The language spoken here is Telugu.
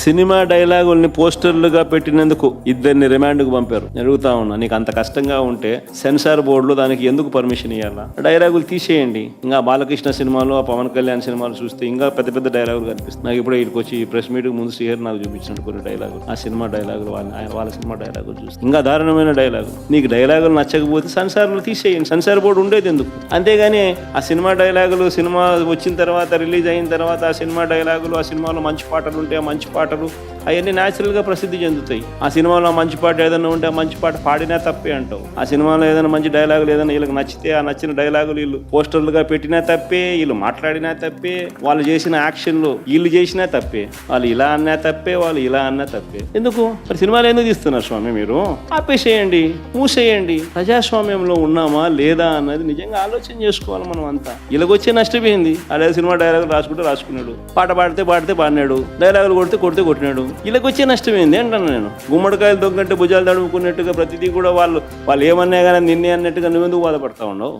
సినిమా డైలాగుల్ని పోస్టర్లుగా పెట్టినందుకు ఇద్దరిని రిమాండ్కు పంపారు. అడుగుతా ఉన్నా, నీకు అంత కష్టంగా ఉంటే సెన్సార్ బోర్డులో దానికి ఎందుకు పర్మిషన్ ఇవ్వాలా? డైలాగులు తీసేయండి. ఇంకా బాలకృష్ణ సినిమాలు, ఆ పవన్ కళ్యాణ్ సినిమాలు చూస్తే ఇంకా పెద్ద పెద్ద డైలాగులు కనిపిస్తుంది. నాకు ఇప్పుడు ఇక్కడికి వచ్చి ప్రెస్ మీట్ ముందు శ్రీహరి నాకు చూపించినట్టు కొన్ని డైలాగులు, ఆ సినిమా డైలాగులు, వాళ్ళ సినిమా డైలాగులు చూస్తే ఇంకా దారుణమైన డైలాగులు. నీకు డైలాగులు నచ్చకపోతే సెన్సార్లు తీసేయండి. సెన్సార్ బోర్డు ఉండేది ఎందుకు? అంతేగాని ఆ సినిమా డైలాగులు, సినిమా వచ్చిన తర్వాత, రిలీజ్ అయిన తర్వాత ఆ సినిమా డైలాగులు, ఆ సినిమాలో మంచి పాటలు ఉంటే ఆ మంచి పాటలు అవన్నీ న్యాచురల్గా ప్రసిద్ధి చెందుతాయి. ఆ సినిమాలో మంచి పాట ఏదైనా ఉంటే ఆ మంచి పాట పాడినా తప్పే అంటావు. ఆ సినిమాలో ఏదైనా మంచి డైలాగులు ఏదైనా వీళ్ళకి నచ్చితే ఆ నచ్చిన డైలాగులు వీళ్ళు పోస్టర్లుగా పెట్టినా తప్పే, వీళ్ళు మాట్లాడినా తప్పే, వాళ్ళు చేసిన యాక్షన్లు వీళ్ళు చేసినా తప్పే, వాళ్ళు ఇలా అన్నా తప్పే, వాళ్ళు ఇలా అన్నా తప్పే. ఎందుకు మరి సినిమాలు ఎందుకు తీస్తున్నారు స్వామి? మీరు ఆపేసేయండి, మూసేయండి. ప్రజాస్వామ్యంలో ఉన్నామా లేదా అన్నది నిజంగా ఆలోచన చేసుకోవాలి మనం అంతా. వీళ్ళకొచ్చే నష్టపోయింది. అదే సినిమా డైలాగులు రాసుకున్నాడు, పాట పాడితే పాడినాడు, డైలాగులు కొడితే కొట్టినాడు. వీళ్ళకి వచ్చే నష్టమైంది అంటాను నేను. గుమ్మడికాయలు దొంగంటే భుజాలు తడుముకున్నట్టుగా ప్రతిదీ కూడా వాళ్ళు ఏమన్నా కానీ నిన్నే అన్నట్టుగా నువ్వెందుకు బాధపడతా ఉండవు?